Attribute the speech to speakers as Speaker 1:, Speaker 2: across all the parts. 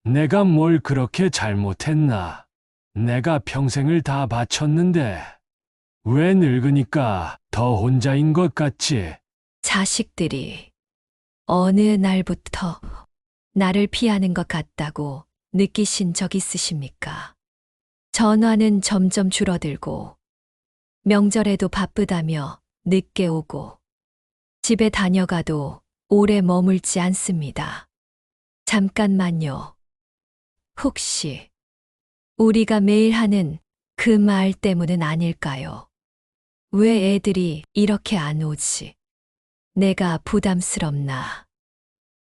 Speaker 1: 내가 뭘 그렇게 잘못했나? 내가 평생을 다 바쳤는데 왜 늙으니까 더 혼자인 것 같지?
Speaker 2: 자식들이 어느 날부터 나를 피하는 것 같다고 느끼신 적 있으십니까? 전화는 점점 줄어들고 명절에도 바쁘다며 늦게 오고 집에 다녀가도 오래 머물지 않습니다. 잠깐만요. 혹시 우리가 매일 하는 그 말 때문은 아닐까요? 왜 애들이 이렇게 안 오지? 내가 부담스럽나?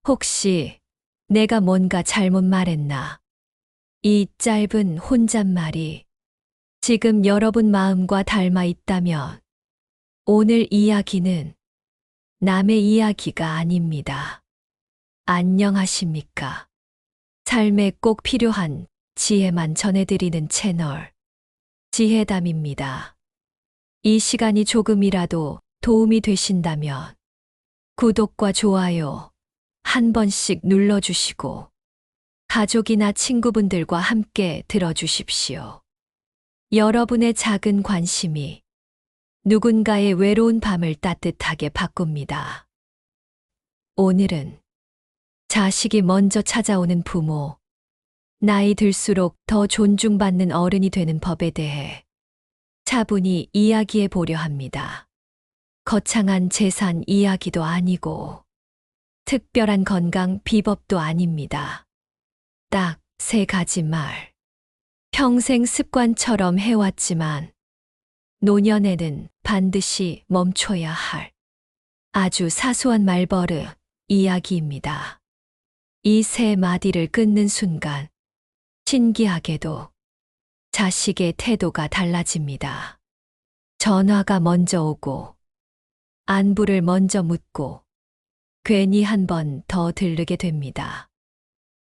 Speaker 2: 혹시 내가 뭔가 잘못 말했나? 이 짧은 혼잣말이 지금 여러분 마음과 닮아 있다면 오늘 이야기는 남의 이야기가 아닙니다. 안녕하십니까? 삶에 꼭 필요한 지혜만 전해드리는 채널 지혜담입니다. 이 시간이 조금이라도 도움이 되신다면 구독과 좋아요 한 번씩 눌러주시고 가족이나 친구분들과 함께 들어주십시오. 여러분의 작은 관심이 누군가의 외로운 밤을 따뜻하게 바꿉니다. 오늘은 자식이 먼저 찾아오는 부모, 나이 들수록 더 존중받는 어른이 되는 법에 대해 차분히 이야기해 보려 합니다. 거창한 재산 이야기도 아니고 특별한 건강 비법도 아닙니다. 딱 세 가지 말. 평생 습관처럼 해왔지만 노년에는 반드시 멈춰야 할 아주 사소한 말버릇 이야기입니다. 이 세 마디를 끊는 순간 신기하게도 자식의 태도가 달라집니다. 전화가 먼저 오고 안부를 먼저 묻고 괜히 한 번 더 들르게 됩니다.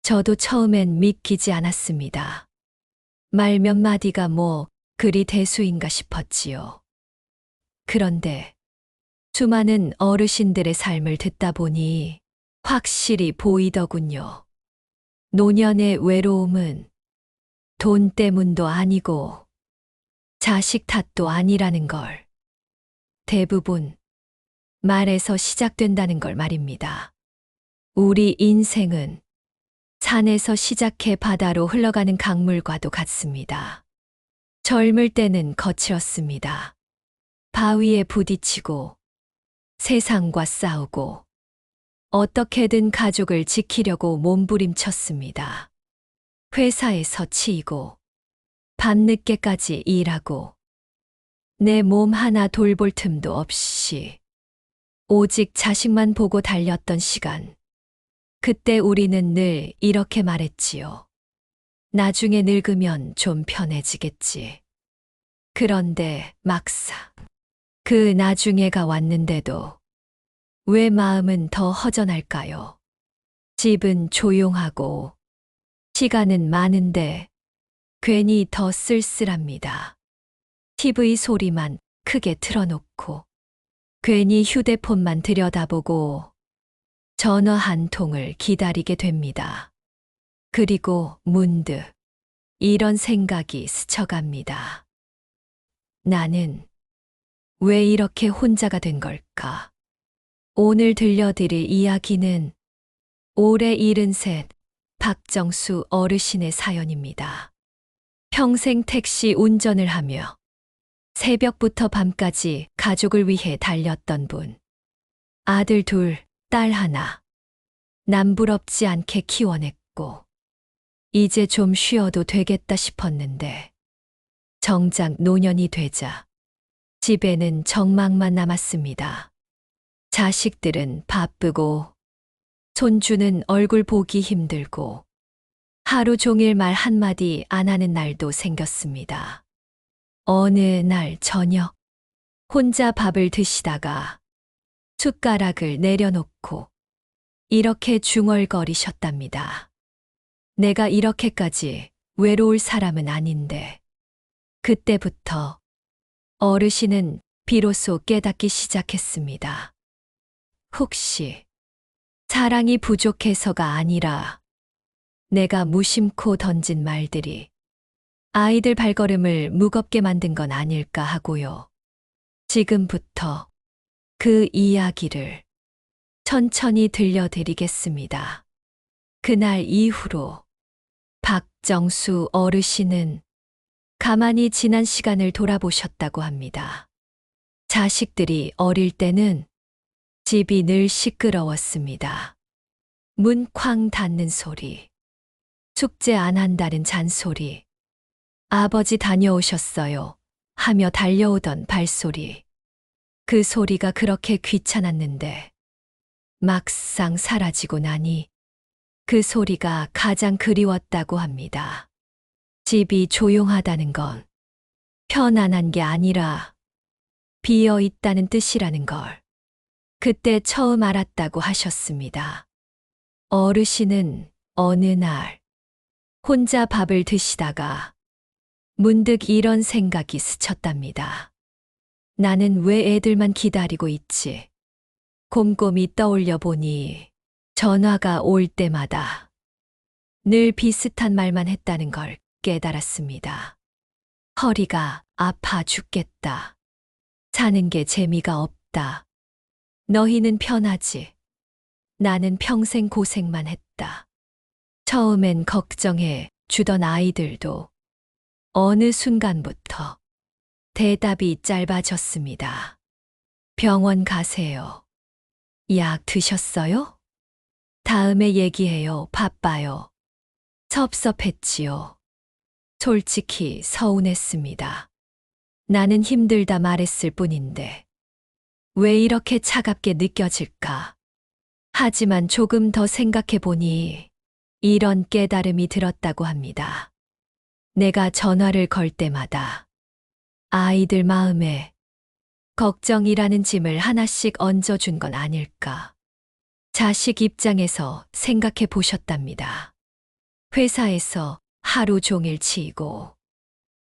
Speaker 2: 저도 처음엔 믿기지 않았습니다. 말 몇 마디가 뭐 그리 대수인가 싶었지요. 그런데 수많은 어르신들의 삶을 듣다 보니 확실히 보이더군요. 노년의 외로움은 돈 때문도 아니고 자식 탓도 아니라는 걸. 대부분 말에서 시작된다는 걸 말입니다. 우리 인생은 산에서 시작해 바다로 흘러가는 강물과도 같습니다. 젊을 때는 거칠었습니다. 바위에 부딪히고 세상과 싸우고 어떻게든 가족을 지키려고 몸부림쳤습니다. 회사에서 치이고 밤늦게까지 일하고 내 몸 하나 돌볼 틈도 없이 오직 자식만 보고 달렸던 시간. 그때 우리는 늘 이렇게 말했지요. 나중에 늙으면 좀 편해지겠지. 그런데 막상 그 나중에가 왔는데도 왜 마음은 더 허전할까요? 집은 조용하고 시간은 많은데 괜히 더 쓸쓸합니다. TV 소리만 크게 틀어놓고 괜히 휴대폰만 들여다보고 전화 한 통을 기다리게 됩니다. 그리고 문득 이런 생각이 스쳐갑니다. 나는 왜 이렇게 혼자가 된 걸까? 오늘 들려드릴 이야기는 올해 73 박정수 어르신의 사연입니다. 평생 택시 운전을 하며 새벽부터 밤까지 가족을 위해 달렸던 분. 아들 둘, 딸 하나. 남부럽지 않게 키워냈고 이제 좀 쉬어도 되겠다 싶었는데 정작 노년이 되자 집에는 정막만 남았습니다. 자식들은 바쁘고 손주는 얼굴 보기 힘들고 하루 종일 말 한마디 안 하는 날도 생겼습니다. 어느 날 저녁 혼자 밥을 드시다가 숟가락을 내려놓고 이렇게 중얼거리셨답니다. 내가 이렇게까지 외로울 사람은 아닌데. 그때부터 어르신은 비로소 깨닫기 시작했습니다. 혹시 사랑이 부족해서가 아니라 내가 무심코 던진 말들이 아이들 발걸음을 무겁게 만든 건 아닐까 하고요. 지금부터 그 이야기를 천천히 들려드리겠습니다. 그날 이후로 박정수 어르신은 가만히 지난 시간을 돌아보셨다고 합니다. 자식들이 어릴 때는 집이 늘 시끄러웠습니다. 문 쾅 닫는 소리, 숙제 안 한다는 잔소리, 아버지 다녀오셨어요 하며 달려오던 발소리. 그 소리가 그렇게 귀찮았는데 막상 사라지고 나니 그 소리가 가장 그리웠다고 합니다. 집이 조용하다는 건 편안한 게 아니라 비어 있다는 뜻이라는 걸 그때 처음 알았다고 하셨습니다. 어르신은 어느 날 혼자 밥을 드시다가 문득 이런 생각이 스쳤답니다. 나는 왜 애들만 기다리고 있지? 곰곰이 떠올려 보니 전화가 올 때마다 늘 비슷한 말만 했다는 걸 깨달았습니다. 허리가 아파 죽겠다. 사는 게 재미가 없다. 너희는 편하지. 나는 평생 고생만 했다. 처음엔 걱정해 주던 아이들도 어느 순간부터 대답이 짧아졌습니다. 병원 가세요. 약 드셨어요? 다음에 얘기해요. 바빠요. 섭섭했지요. 솔직히 서운했습니다. 나는 힘들다 말했을 뿐인데 왜 이렇게 차갑게 느껴질까? 하지만 조금 더 생각해 보니 이런 깨달음이 들었다고 합니다. 내가 전화를 걸 때마다 아이들 마음에 걱정이라는 짐을 하나씩 얹어준 건 아닐까. 자식 입장에서 생각해 보셨답니다. 회사에서 하루 종일 치이고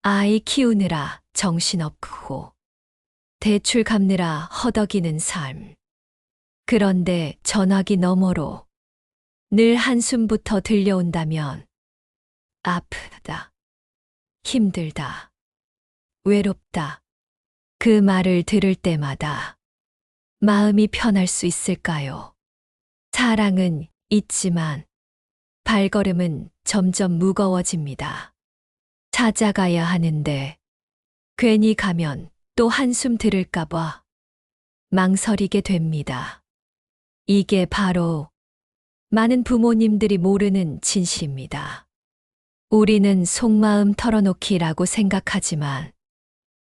Speaker 2: 아이 키우느라 정신없고 대출 갚느라 허덕이는 삶. 그런데 전화기 너머로 늘 한숨부터 들려온다면 아프다, 힘들다, 외롭다. 그 말을 들을 때마다 마음이 편할 수 있을까요? 사랑은 있지만 발걸음은 점점 무거워집니다. 찾아가야 하는데 괜히 가면 또 한숨 들을까봐 망설이게 됩니다. 이게 바로 많은 부모님들이 모르는 진실입니다. 우리는 속마음 털어놓기라고 생각하지만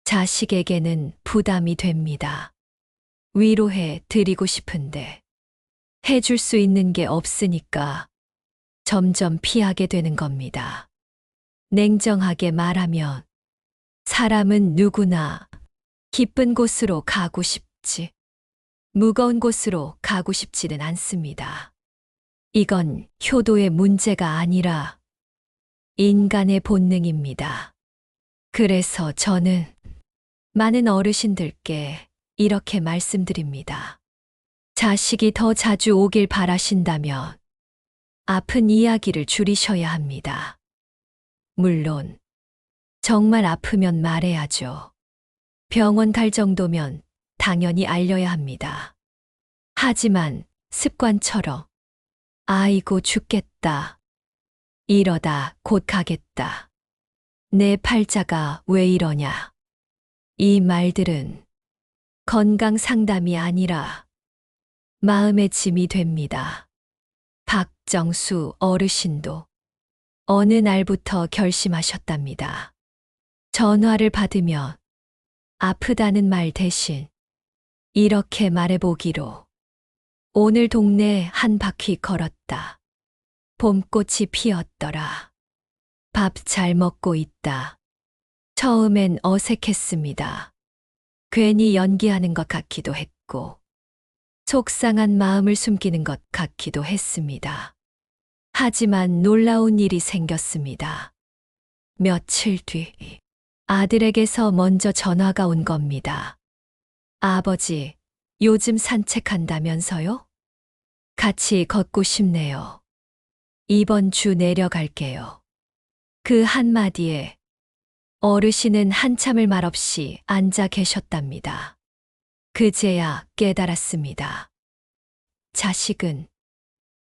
Speaker 2: 자식에게는 부담이 됩니다. 위로해 드리고 싶은데 해줄 수 있는 게 없으니까 점점 피하게 되는 겁니다. 냉정하게 말하면 사람은 누구나 기쁜 곳으로 가고 싶지, 무거운 곳으로 가고 싶지는 않습니다. 이건 효도의 문제가 아니라 인간의 본능입니다. 그래서 저는 많은 어르신들께 이렇게 말씀드립니다. 자식이 더 자주 오길 바라신다면 아픈 이야기를 줄이셔야 합니다. 물론 정말 아프면 말해야죠. 병원 갈 정도면 당연히 알려야 합니다. 하지만 습관처럼 아이고 죽겠다. 이러다 곧 가겠다. 내 팔자가 왜 이러냐. 이 말들은 건강 상담이 아니라 마음의 짐이 됩니다. 박정수 어르신도 어느 날부터 결심하셨답니다. 전화를 받으면 아프다는 말 대신 이렇게 말해보기로. 오늘 동네 한 바퀴 걸었다. 봄꽃이 피었더라. 밥 잘 먹고 있다. 처음엔 어색했습니다. 괜히 연기하는 것 같기도 했고, 속상한 마음을 숨기는 것 같기도 했습니다. 하지만 놀라운 일이 생겼습니다. 며칠 뒤 아들에게서 먼저 전화가 온 겁니다. 아버지, 요즘 산책한다면서요? 같이 걷고 싶네요. 이번 주 내려갈게요. 그 한마디에 어르신은 한참을 말없이 앉아 계셨답니다. 그제야 깨달았습니다. 자식은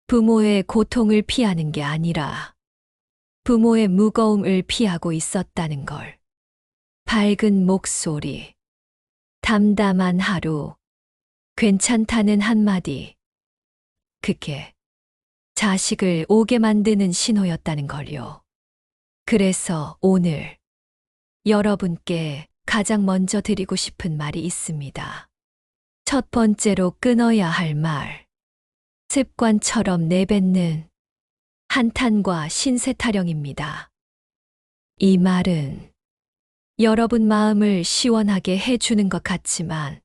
Speaker 2: 부모의 고통을 피하는 게 아니라 부모의 무거움을 피하고 있었다는 걸. 밝은 목소리, 담담한 하루, 괜찮다는 한마디. 그게 자식을 오게 만드는 신호였다는 걸요. 그래서 오늘 여러분께 가장 먼저 드리고 싶은 말이 있습니다. 첫 번째로 끊어야 할 말. 습관처럼 내뱉는 한탄과 신세타령입니다. 이 말은 여러분 마음을 시원하게 해주는 것 같지만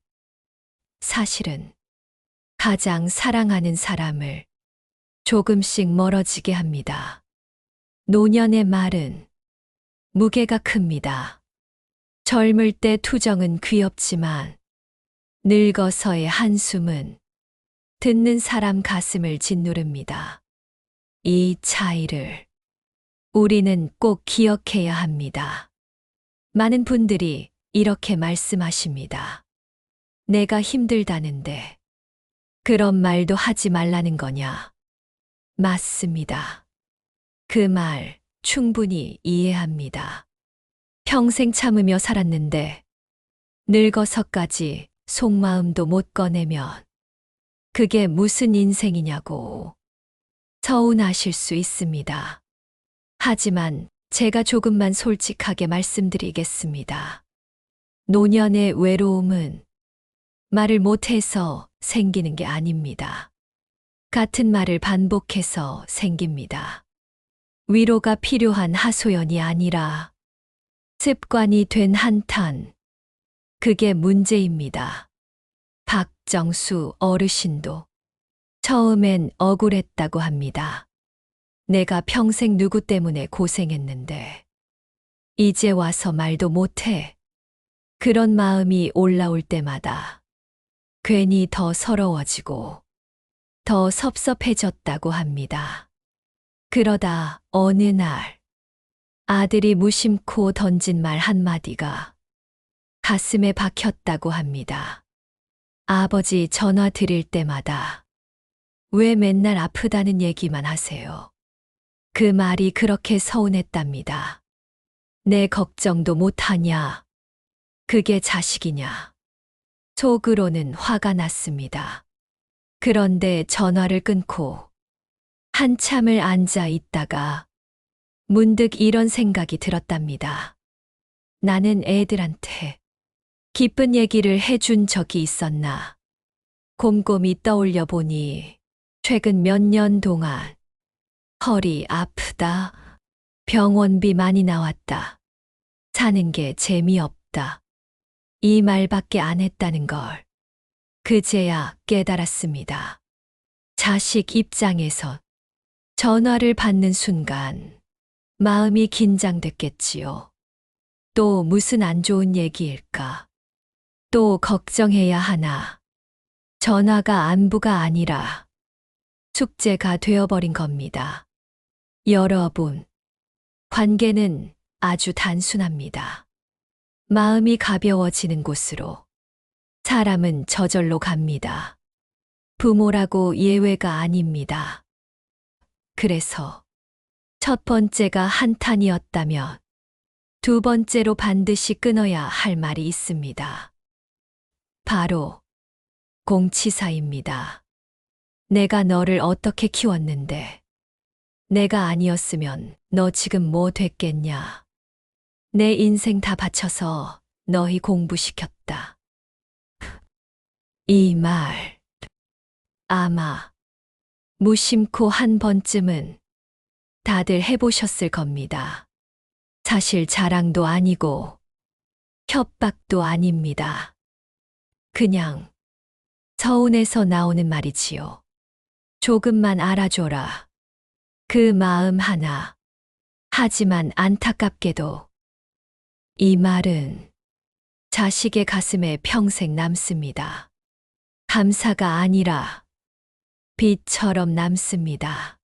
Speaker 2: 사실은 가장 사랑하는 사람을 조금씩 멀어지게 합니다. 노년의 말은 무게가 큽니다. 젊을 때 투정은 귀엽지만 늙어서의 한숨은 듣는 사람 가슴을 짓누릅니다. 이 차이를 우리는 꼭 기억해야 합니다. 많은 분들이 이렇게 말씀하십니다. 내가 힘들다는데 그런 말도 하지 말라는 거냐? 맞습니다. 그 말 충분히 이해합니다. 평생 참으며 살았는데 늙어서까지 속마음도 못 꺼내면 그게 무슨 인생이냐고 서운하실 수 있습니다. 하지만 제가 조금만 솔직하게 말씀드리겠습니다. 노년의 외로움은 말을 못해서 생기는 게 아닙니다. 같은 말을 반복해서 생깁니다. 위로가 필요한 하소연이 아니라 습관이 된 한탄. 그게 문제입니다. 박정수 어르신도 처음엔 억울했다고 합니다. 내가 평생 누구 때문에 고생했는데 이제 와서 말도 못해. 그런 마음이 올라올 때마다 괜히 더 서러워지고 더 섭섭해졌다고 합니다. 그러다 어느 날 아들이 무심코 던진 말 한마디가 가슴에 박혔다고 합니다. 아버지 전화 드릴 때마다 왜 맨날 아프다는 얘기만 하세요? 그 말이 그렇게 서운했답니다. 내 걱정도 못하냐? 그게 자식이냐? 속으로는 화가 났습니다. 그런데 전화를 끊고 한참을 앉아 있다가 문득 이런 생각이 들었답니다. 나는 애들한테 기쁜 얘기를 해준 적이 있었나? 곰곰이 떠올려 보니 최근 몇 년 동안 허리 아프다, 병원비 많이 나왔다, 사는 게 재미없다. 이 말밖에 안 했다는 걸 그제야 깨달았습니다. 자식 입장에서 전화를 받는 순간 마음이 긴장됐겠지요. 또 무슨 안 좋은 얘기일까? 또 걱정해야 하나? 전화가 안부가 아니라 숙제가 되어버린 겁니다. 여러분, 관계는 아주 단순합니다. 마음이 가벼워지는 곳으로 사람은 저절로 갑니다. 부모라고 예외가 아닙니다. 그래서 첫 번째가 한탄이었다면 두 번째로 반드시 끊어야 할 말이 있습니다. 바로 공치사입니다. 내가 너를 어떻게 키웠는데 내가 아니었으면 너 지금 뭐 됐겠냐? 내 인생 다 바쳐서 너희 공부시켰다. 이 말 아마 무심코 한 번쯤은 다들 해보셨을 겁니다. 사실 자랑도 아니고 협박도 아닙니다. 그냥 서운해서 나오는 말이지요. 조금만 알아줘라. 그 마음 하나. 하지만 안타깝게도 이 말은 자식의 가슴에 평생 남습니다. 감사가 아니라 빚처럼 남습니다.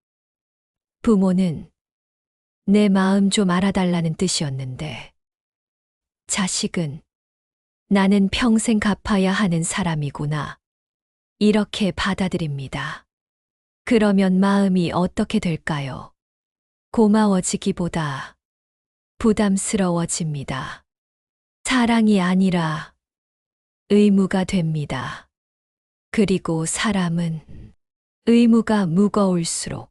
Speaker 2: 부모는 내 마음 좀 알아달라는 뜻이었는데, 자식은 나는 평생 갚아야 하는 사람이구나. 이렇게 받아들입니다. 그러면 마음이 어떻게 될까요? 고마워지기보다 부담스러워집니다. 사랑이 아니라 의무가 됩니다. 그리고 사람은 의무가 무거울수록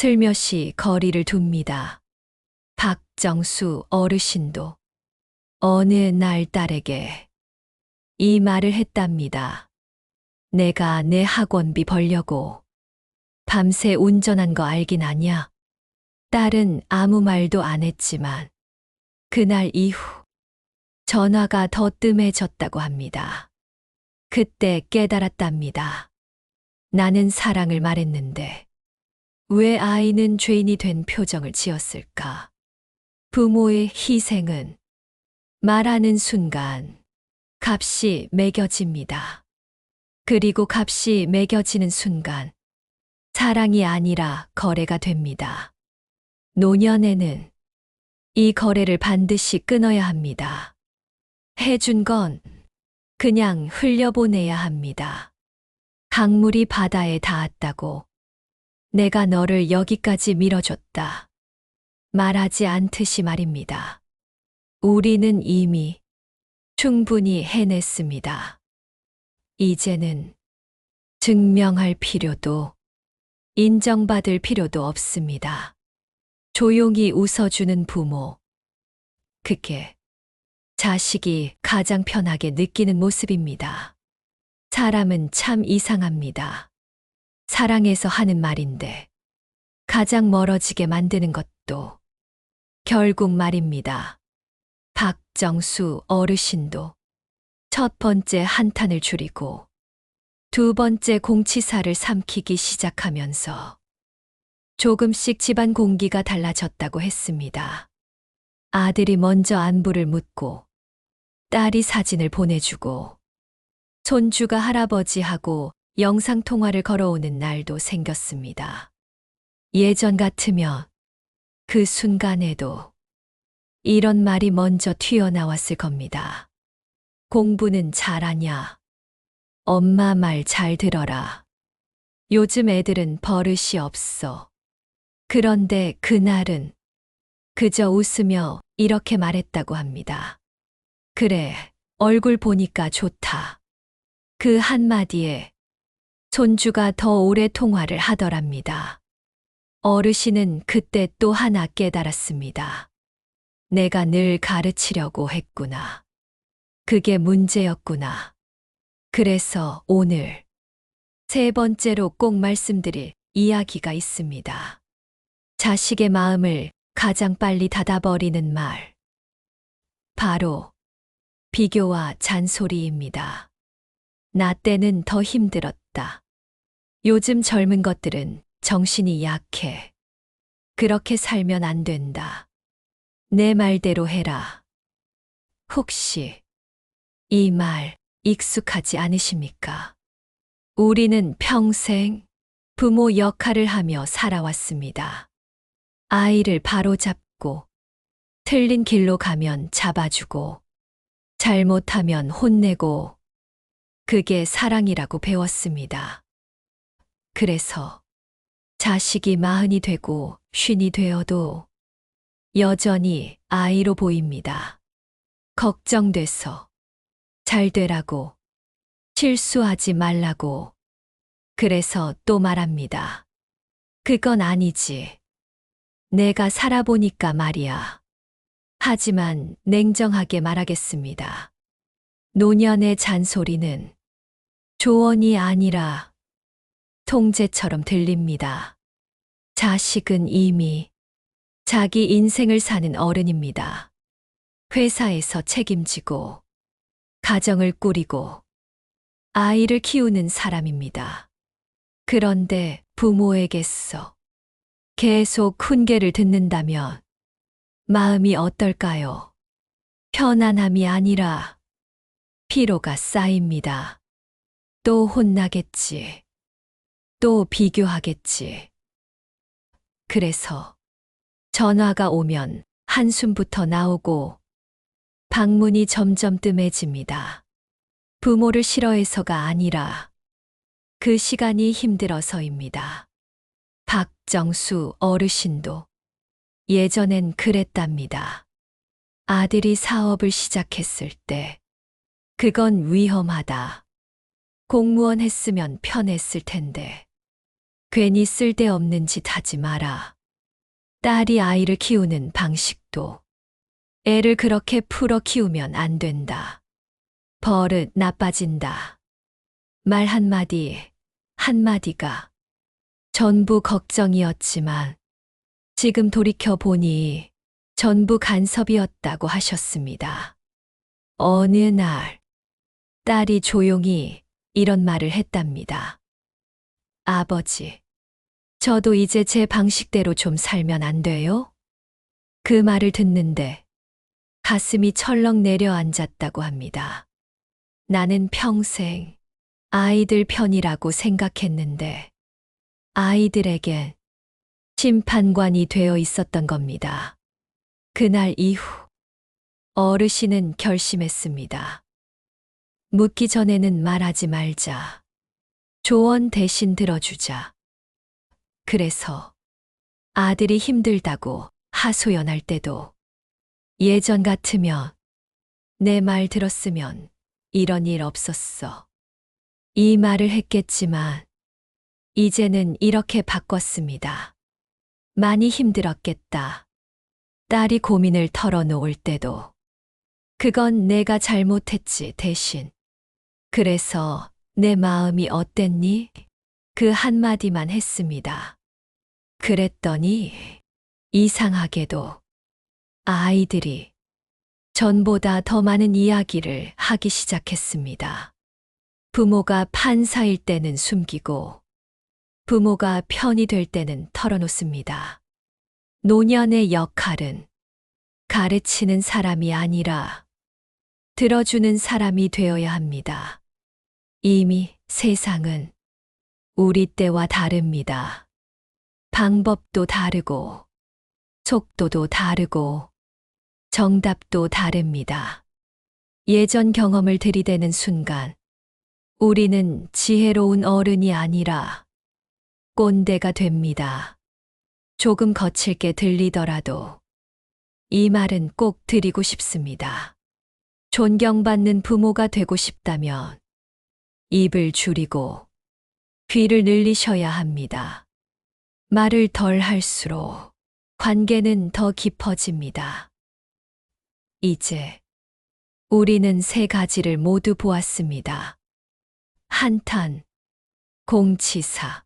Speaker 2: 슬며시 거리를 둡니다. 박정수 어르신도 어느 날 딸에게 이 말을 했답니다. 내가 내 학원비 벌려고 밤새 운전한 거 알긴 아냐? 딸은 아무 말도 안 했지만 그날 이후 전화가 더 뜸해졌다고 합니다. 그때 깨달았답니다. 나는 사랑을 말했는데 왜 아이는 죄인이 된 표정을 지었을까? 부모의 희생은 말하는 순간 값이 매겨집니다. 그리고 값이 매겨지는 순간 사랑이 아니라 거래가 됩니다. 노년에는 이 거래를 반드시 끊어야 합니다. 해준 건 그냥 흘려보내야 합니다. 강물이 바다에 닿았다고 내가 너를 여기까지 밀어줬다. 말하지 않듯이 말입니다. 우리는 이미 충분히 해냈습니다. 이제는 증명할 필요도 인정받을 필요도 없습니다. 조용히 웃어주는 부모. 그게 자식이 가장 편하게 느끼는 모습입니다. 사람은 참 이상합니다. 사랑해서 하는 말인데 가장 멀어지게 만드는 것도 결국 말입니다. 박정수 어르신도 첫 번째 한탄을 줄이고 두 번째 공치사를 삼키기 시작하면서 조금씩 집안 공기가 달라졌다고 했습니다. 아들이 먼저 안부를 묻고 딸이 사진을 보내주고 손주가 할아버지하고 영상통화를 걸어오는 날도 생겼습니다. 예전 같으면 그 순간에도 이런 말이 먼저 튀어나왔을 겁니다. 공부는 잘하냐? 엄마 말 잘 들어라. 요즘 애들은 버릇이 없어. 그런데 그날은 그저 웃으며 이렇게 말했다고 합니다. 그래, 얼굴 보니까 좋다. 그 한마디에 손주가 더 오래 통화를 하더랍니다. 어르신은 그때 또 하나 깨달았습니다. 내가 늘 가르치려고 했구나. 그게 문제였구나. 그래서 오늘 세 번째로 꼭 말씀드릴 이야기가 있습니다. 자식의 마음을 가장 빨리 닫아버리는 말. 바로 비교와 잔소리입니다. 나 때는 더 힘들었다. 요즘 젊은 것들은 정신이 약해. 그렇게 살면 안 된다. 내 말대로 해라. 혹시 이 말 익숙하지 않으십니까? 우리는 평생 부모 역할을 하며 살아왔습니다. 아이를 바로잡고 틀린 길로 가면 잡아주고 잘못하면 혼내고 그게 사랑이라고 배웠습니다. 그래서 자식이 40이 되고 50이 되어도 여전히 아이로 보입니다. 걱정돼서 잘 되라고, 실수하지 말라고. 그래서 또 말합니다. 그건 아니지. 내가 살아보니까 말이야. 하지만 냉정하게 말하겠습니다. 노년의 잔소리는 조언이 아니라 통제처럼 들립니다. 자식은 이미 자기 인생을 사는 어른입니다. 회사에서 책임지고, 가정을 꾸리고, 아이를 키우는 사람입니다. 그런데 부모에게서 계속 훈계를 듣는다면 마음이 어떨까요? 편안함이 아니라 피로가 쌓입니다. 또 혼나겠지. 또 비교하겠지. 그래서 전화가 오면 한숨부터 나오고 방문이 점점 뜸해집니다. 부모를 싫어해서가 아니라 그 시간이 힘들어서입니다. 박정수 어르신도 예전엔 그랬답니다. 아들이 사업을 시작했을 때 그건 위험하다. 공무원 했으면 편했을 텐데 괜히 쓸데없는 짓 하지 마라. 딸이 아이를 키우는 방식도 애를 그렇게 풀어 키우면 안 된다. 버릇 나빠진다. 말 한마디, 한마디가 전부 걱정이었지만 지금 돌이켜보니 전부 간섭이었다고 하셨습니다. 어느 날 딸이 조용히 이런 말을 했답니다. 아버지, 저도 이제 제 방식대로 좀 살면 안 돼요? 그 말을 듣는데 가슴이 철렁 내려앉았다고 합니다. 나는 평생 아이들 편이라고 생각했는데 아이들에겐 심판관이 되어 있었던 겁니다. 그날 이후 어르신은 결심했습니다. 묻기 전에는 말하지 말자. 조언 대신 들어주자. 그래서 아들이 힘들다고 하소연할 때도 예전 같으면 내 말 들었으면 이런 일 없었어. 이 말을 했겠지만 이제는 이렇게 바꿨습니다. 많이 힘들었겠다. 딸이 고민을 털어놓을 때도 그건 내가 잘못했지 대신. 그래서 내 마음이 어땠니? 그 한마디만 했습니다. 그랬더니 이상하게도 아이들이 전보다 더 많은 이야기를 하기 시작했습니다. 부모가 판사일 때는 숨기고 부모가 편이 될 때는 털어놓습니다. 노년의 역할은 가르치는 사람이 아니라 들어주는 사람이 되어야 합니다. 이미 세상은 우리 때와 다릅니다. 방법도 다르고 속도도 다르고 정답도 다릅니다. 예전 경험을 들이대는 순간 우리는 지혜로운 어른이 아니라 꼰대가 됩니다. 조금 거칠게 들리더라도 이 말은 꼭 드리고 싶습니다. 존경받는 부모가 되고 싶다면 입을 줄이고 귀를 늘리셔야 합니다. 말을 덜 할수록 관계는 더 깊어집니다. 이제 우리는 세 가지를 모두 보았습니다. 한탄, 공치사,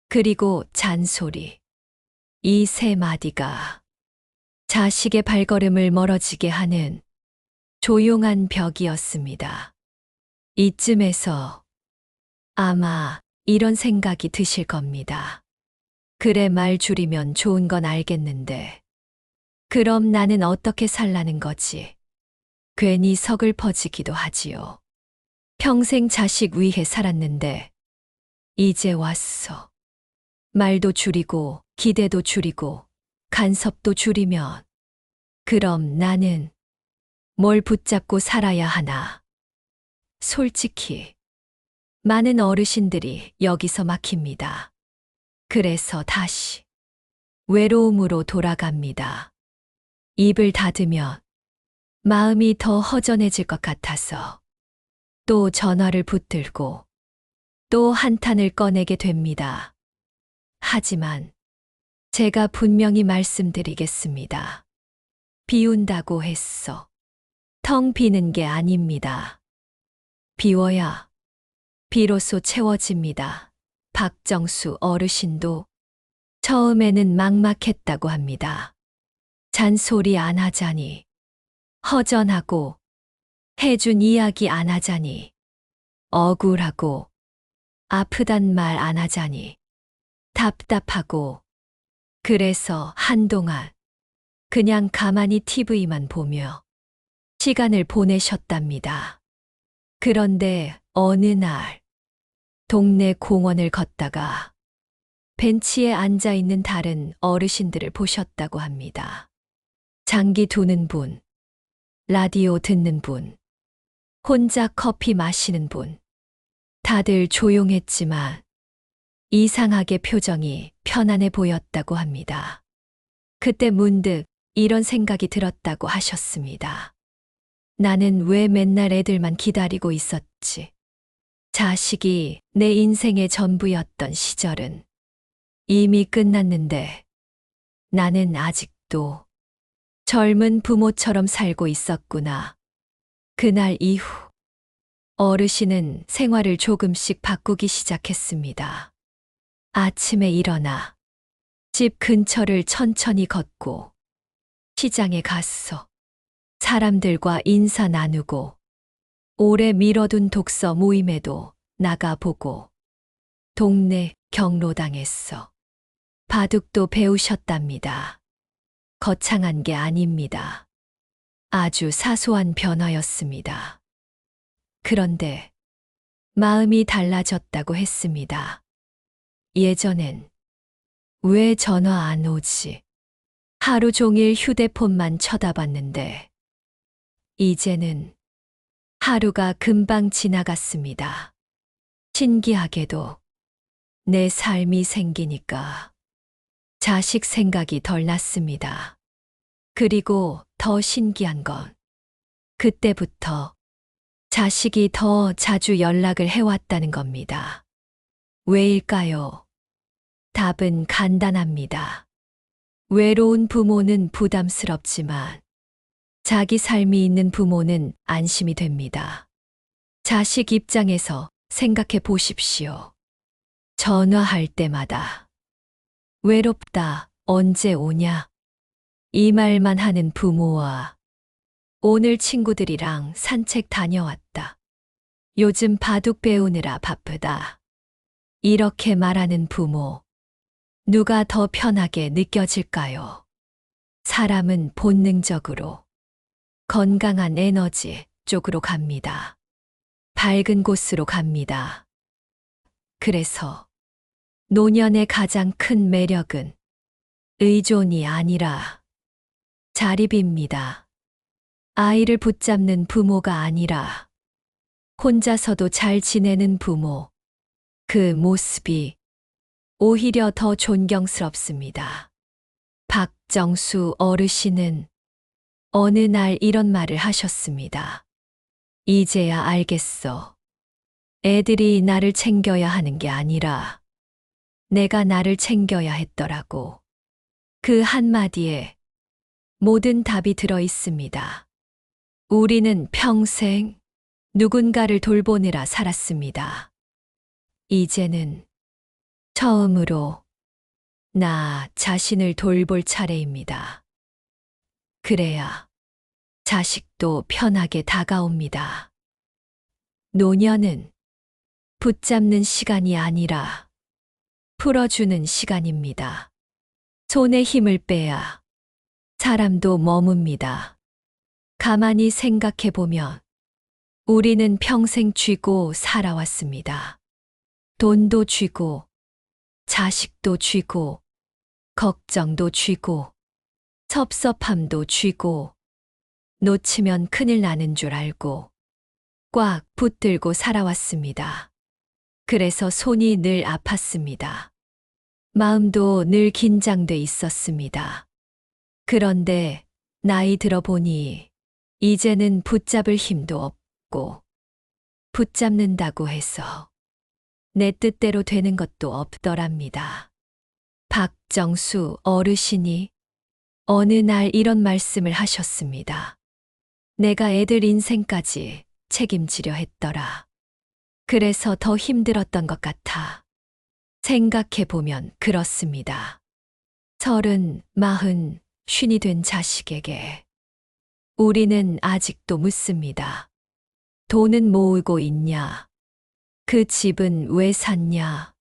Speaker 2: 그리고 잔소리. 이 세 마디가 자식의 발걸음을 멀어지게 하는 조용한 벽이었습니다. 이쯤에서 아마 이런 생각이 드실 겁니다. 그래, 말 줄이면 좋은 건 알겠는데 그럼 나는 어떻게 살라는 거지? 괜히 서글퍼지기도 하지요. 평생 자식 위해 살았는데 이제 왔어. 말도 줄이고 기대도 줄이고 간섭도 줄이면 그럼 나는 뭘 붙잡고 살아야 하나? 솔직히 많은 어르신들이 여기서 막힙니다. 그래서 다시 외로움으로 돌아갑니다. 입을 닫으면 마음이 더 허전해질 것 같아서 또 전화를 붙들고 또 한탄을 꺼내게 됩니다. 하지만 제가 분명히 말씀드리겠습니다. 비운다고 했어. 텅 비는 게 아닙니다. 비워야 비로소 채워집니다. 박정수 어르신도 처음에는 막막했다고 합니다. 잔소리 안 하자니, 허전하고 해준 이야기 안 하자니, 억울하고 아프단 말 안 하자니, 답답하고 그래서 한동안 그냥 가만히 TV만 보며 시간을 보내셨답니다. 그런데 어느 날 동네 공원을 걷다가 벤치에 앉아 있는 다른 어르신들을 보셨다고 합니다. 장기 두는 분, 라디오 듣는 분, 혼자 커피 마시는 분. 다들 조용했지만 이상하게 표정이 편안해 보였다고 합니다. 그때 문득 이런 생각이 들었다고 하셨습니다. 나는 왜 맨날 애들만 기다리고 있었지? 자식이 내 인생의 전부였던 시절은 이미 끝났는데 나는 아직도 젊은 부모처럼 살고 있었구나. 그날 이후 어르신은 생활을 조금씩 바꾸기 시작했습니다. 아침에 일어나 집 근처를 천천히 걷고 시장에 갔어. 사람들과 인사 나누고 오래 미뤄둔 독서 모임에도 나가보고 동네 경로당했어. 바둑도 배우셨답니다. 거창한 게 아닙니다. 아주 사소한 변화였습니다. 그런데 마음이 달라졌다고 했습니다. 예전엔 왜 전화 안 오지? 하루 종일 휴대폰만 쳐다봤는데 이제는 하루가 금방 지나갔습니다. 신기하게도 내 삶이 생기니까 자식 생각이 덜 났습니다. 그리고 더 신기한 건 그때부터 자식이 더 자주 연락을 해왔다는 겁니다. 왜일까요? 답은 간단합니다. 외로운 부모는 부담스럽지만 자기 삶이 있는 부모는 안심이 됩니다. 자식 입장에서 생각해 보십시오. 전화할 때마다 외롭다, 언제 오냐? 이 말만 하는 부모와 오늘 친구들이랑 산책 다녀왔다. 요즘 바둑 배우느라 바쁘다. 이렇게 말하는 부모, 누가 더 편하게 느껴질까요? 사람은 본능적으로 건강한 에너지 쪽으로 갑니다. 밝은 곳으로 갑니다. 그래서 노년의 가장 큰 매력은 의존이 아니라 자립입니다. 아이를 붙잡는 부모가 아니라 혼자서도 잘 지내는 부모. 그 모습이 오히려 더 존경스럽습니다. 박정수 어르신은 어느 날 이런 말을 하셨습니다. 이제야 알겠어. 애들이 나를 챙겨야 하는 게 아니라 내가 나를 챙겨야 했더라고. 그 한마디에 모든 답이 들어 있습니다. 우리는 평생 누군가를 돌보느라 살았습니다. 이제는 처음으로 나 자신을 돌볼 차례입니다. 그래야 자식도 편하게 다가옵니다. 노년은 붙잡는 시간이 아니라 풀어주는 시간입니다. 손에 힘을 빼야 사람도 머뭅니다. 가만히 생각해 보면 우리는 평생 쥐고 살아왔습니다. 돈도 쥐고, 자식도 쥐고, 걱정도 쥐고, 섭섭함도 쥐고, 놓치면 큰일 나는 줄 알고, 꽉 붙들고 살아왔습니다. 그래서 손이 늘 아팠습니다. 마음도 늘 긴장돼 있었습니다. 그런데 나이 들어보니 이제는 붙잡을 힘도 없고 붙잡는다고 해서 내 뜻대로 되는 것도 없더랍니다. 박정수 어르신이 어느 날 이런 말씀을 하셨습니다. 내가 애들 인생까지 책임지려 했더라. 그래서 더 힘들었던 것 같아. 생각해보면 그렇습니다. 30, 40, 50이 된 자식에게 우리는 아직도 묻습니다. 돈은 모으고 있냐? 그 집은 왜 샀냐?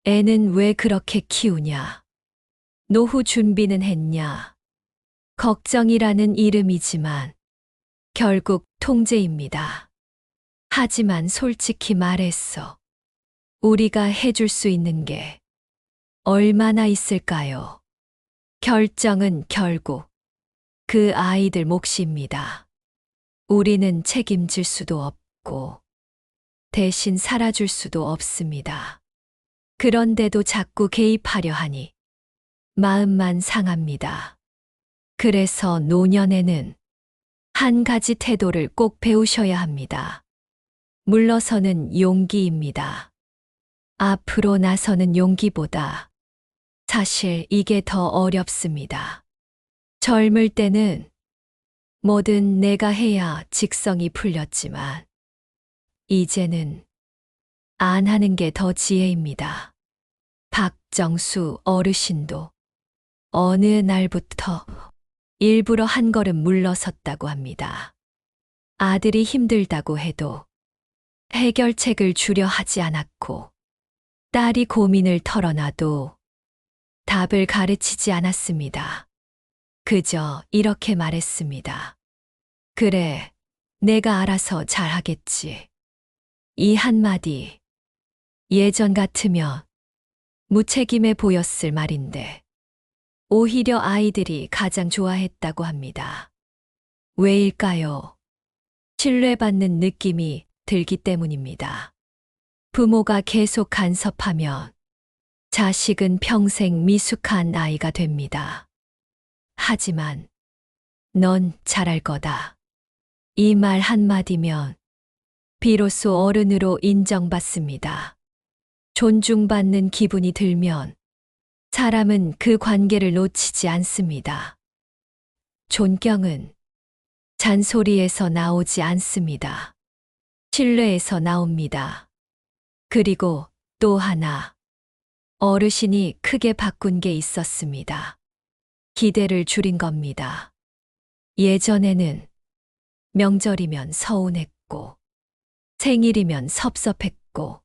Speaker 2: 애는 왜 그렇게 키우냐? 노후 준비는 했냐? 걱정이라는 이름이지만 결국 통제입니다. 하지만 솔직히 말했어. 우리가 해줄 수 있는 게 얼마나 있을까요? 결정은 결국 그 아이들 몫입니다. 우리는 책임질 수도 없고 대신 살아줄 수도 없습니다. 그런데도 자꾸 개입하려 하니 마음만 상합니다. 그래서 노년에는 한 가지 태도를 꼭 배우셔야 합니다. 물러서는 용기입니다. 앞으로 나서는 용기보다 사실 이게 더 어렵습니다. 젊을 때는 뭐든 내가 해야 직성이 풀렸지만 이제는 안 하는 게 더 지혜입니다. 박정수 어르신도 어느 날부터 일부러 한 걸음 물러섰다고 합니다. 아들이 힘들다고 해도 해결책을 주려 하지 않았고 딸이 고민을 털어놔도 답을 가르치지 않았습니다. 그저 이렇게 말했습니다. 그래, 내가 알아서 잘하겠지. 이 한마디, 예전 같으면 무책임해 보였을 말인데, 오히려 아이들이 가장 좋아했다고 합니다. 왜일까요? 신뢰받는 느낌이 들기 때문입니다. 부모가 계속 간섭하면 자식은 평생 미숙한 아이가 됩니다. 하지만 넌 잘할 거다. 이 말 한마디면 비로소 어른으로 인정받습니다. 존중받는 기분이 들면 사람은 그 관계를 놓치지 않습니다. 존경은 잔소리에서 나오지 않습니다. 신뢰에서 나옵니다. 그리고 또 하나, 어르신이 크게 바꾼 게 있었습니다. 기대를 줄인 겁니다. 예전에는 명절이면 서운했고, 생일이면 섭섭했고,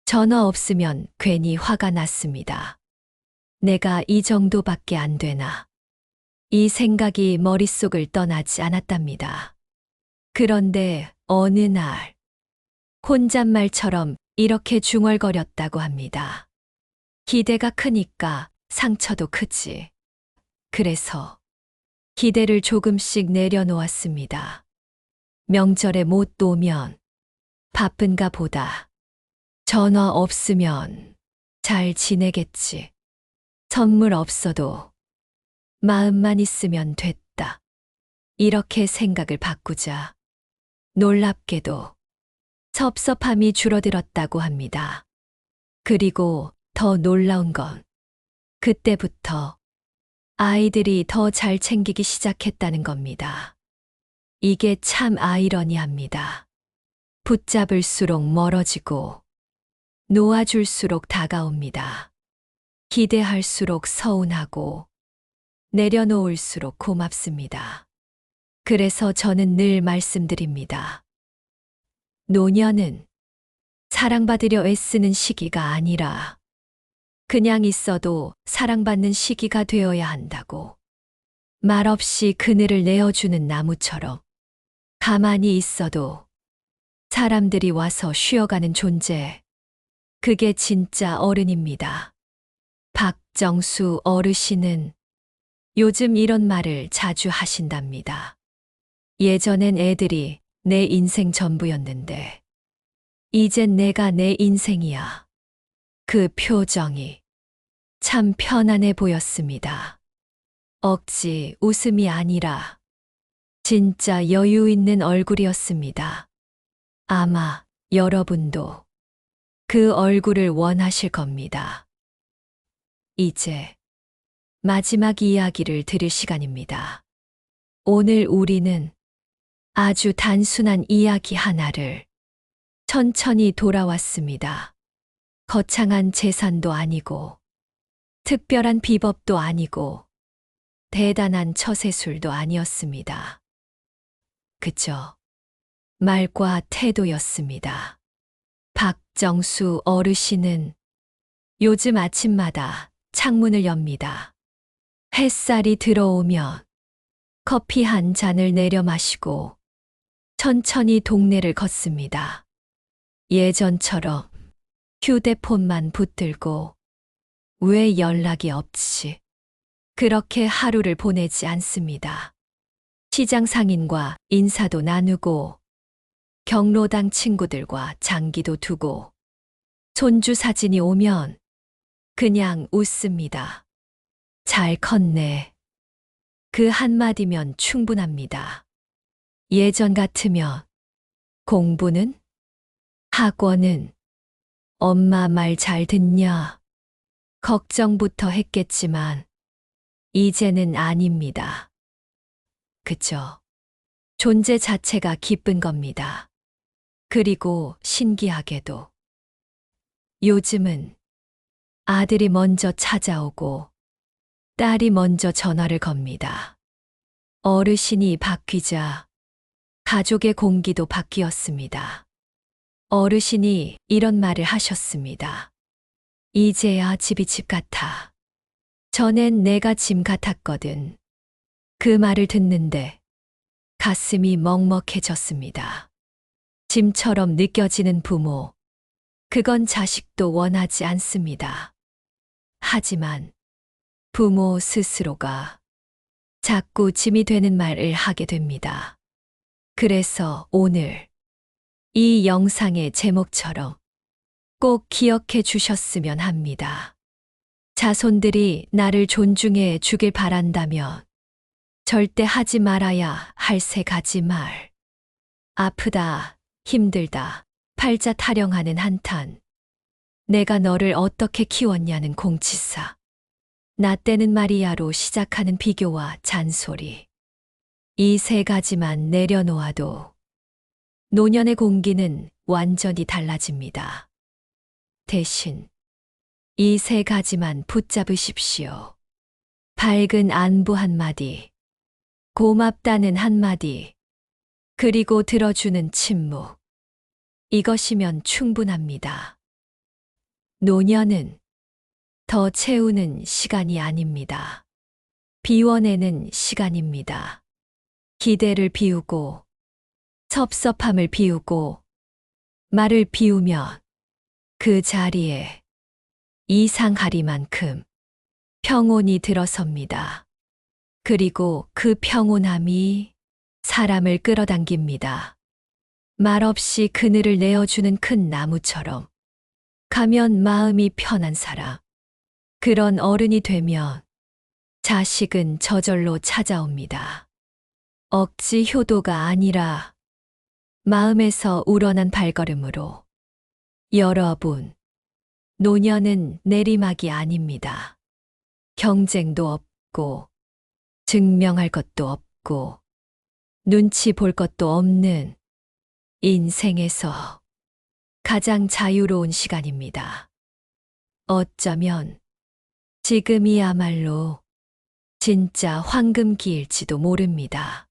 Speaker 2: 전화 없으면 괜히 화가 났습니다. 내가 이 정도밖에 안 되나. 이 생각이 머릿속을 떠나지 않았답니다. 그런데 어느 날, 혼잣말처럼 이렇게 중얼거렸다고 합니다. 기대가 크니까 상처도 크지. 그래서 기대를 조금씩 내려놓았습니다. 명절에 못 오면 바쁜가 보다. 전화 없으면 잘 지내겠지. 선물 없어도 마음만 있으면 됐다. 이렇게 생각을 바꾸자 놀랍게도 섭섭함이 줄어들었다고 합니다. 그리고 더 놀라운 건 그때부터 아이들이 더 잘 챙기기 시작했다는 겁니다. 이게 참 아이러니합니다. 붙잡을수록 멀어지고 놓아줄수록 다가옵니다. 기대할수록 서운하고 내려놓을수록 고맙습니다. 그래서 저는 늘 말씀드립니다. 노년은 사랑받으려 애쓰는 시기가 아니라 그냥 있어도 사랑받는 시기가 되어야 한다고. 말없이 그늘을 내어주는 나무처럼 가만히 있어도 사람들이 와서 쉬어가는 존재. 그게 진짜 어른입니다. 박정수 어르신은 요즘 이런 말을 자주 하신답니다. 예전엔 애들이 내 인생 전부였는데 이젠 내가 내 인생이야. 그 표정이 참 편안해 보였습니다. 억지 웃음이 아니라 진짜 여유 있는 얼굴이었습니다. 아마 여러분도 그 얼굴을 원하실 겁니다. 이제 마지막 이야기를 들을 시간입니다. 오늘 우리는 아주 단순한 이야기 하나를 천천히 돌아왔습니다. 거창한 재산도 아니고, 특별한 비법도 아니고, 대단한 처세술도 아니었습니다. 그저 말과 태도였습니다. 박정수 어르신은 요즘 아침마다 창문을 엽니다. 햇살이 들어오면 커피 한 잔을 내려 마시고 천천히 동네를 걷습니다. 예전처럼 휴대폰만 붙들고 왜 연락이 없지? 그렇게 하루를 보내지 않습니다. 시장 상인과 인사도 나누고 경로당 친구들과 장기도 두고 손주 사진이 오면 그냥 웃습니다. 잘 컸네. 그 한마디면 충분합니다. 예전 같으면 공부는? 학원은? 엄마 말 잘 듣냐? 걱정부터 했겠지만 이제는 아닙니다. 그저 존재 자체가 기쁜 겁니다. 그리고 신기하게도 요즘은 아들이 먼저 찾아오고 딸이 먼저 전화를 겁니다. 어르신이 바뀌자 가족의 공기도 바뀌었습니다. 어르신이 이런 말을 하셨습니다. 이제야 집이 집 같아. 전엔 내가 짐 같았거든. 그 말을 듣는데 가슴이 먹먹해졌습니다. 짐처럼 느껴지는 부모. 그건 자식도 원하지 않습니다. 하지만 부모 스스로가 자꾸 짐이 되는 말을 하게 됩니다. 그래서 오늘 이 영상의 제목처럼 꼭 기억해 주셨으면 합니다. 자손들이 나를 존중해 주길 바란다면 절대 하지 말아야 할 세 가지 말. 아프다, 힘들다, 팔자 타령하는 한탄. 내가 너를 어떻게 키웠냐는 공치사. 나 때는 마리아로 시작하는 비교와 잔소리. 이 세 가지만 내려놓아도 노년의 공기는 완전히 달라집니다. 대신 이 세 가지만 붙잡으십시오. 밝은 안부 한마디, 고맙다는 한마디, 그리고 들어주는 침묵. 이것이면 충분합니다. 노년은 더 채우는 시간이 아닙니다. 비워내는 시간입니다. 기대를 비우고, 섭섭함을 비우고, 말을 비우면 그 자리에 이상하리만큼 평온이 들어섭니다. 그리고 그 평온함이 사람을 끌어당깁니다. 말없이 그늘을 내어주는 큰 나무처럼 가면 마음이 편한 사람. 그런 어른이 되면 자식은 저절로 찾아옵니다. 억지 효도가 아니라 마음에서 우러난 발걸음으로. 여러분, 노년은 내리막이 아닙니다. 경쟁도 없고, 증명할 것도 없고, 눈치 볼 것도 없는 인생에서 가장 자유로운 시간입니다. 어쩌면 지금이야말로 진짜 황금기일지도 모릅니다.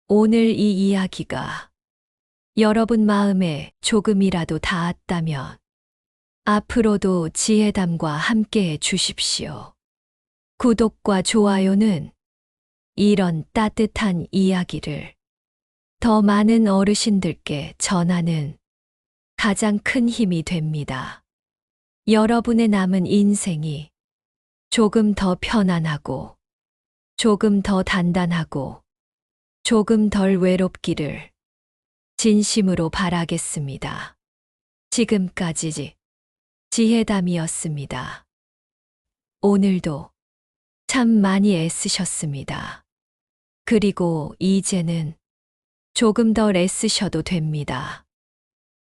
Speaker 2: 오늘 이 이야기가 여러분 마음에 조금이라도 닿았다면 앞으로도 지혜담과 함께해 주십시오. 구독과 좋아요는 이런 따뜻한 이야기를 더 많은 어르신들께 전하는 가장 큰 힘이 됩니다. 여러분의 남은 인생이 조금 더 편안하고, 조금 더 단단하고, 조금 덜 외롭기를 진심으로 바라겠습니다. 지금까지 지혜담이었습니다. 오늘도 참 많이 애쓰셨습니다. 그리고 이제는 조금 더 애쓰셔도 됩니다.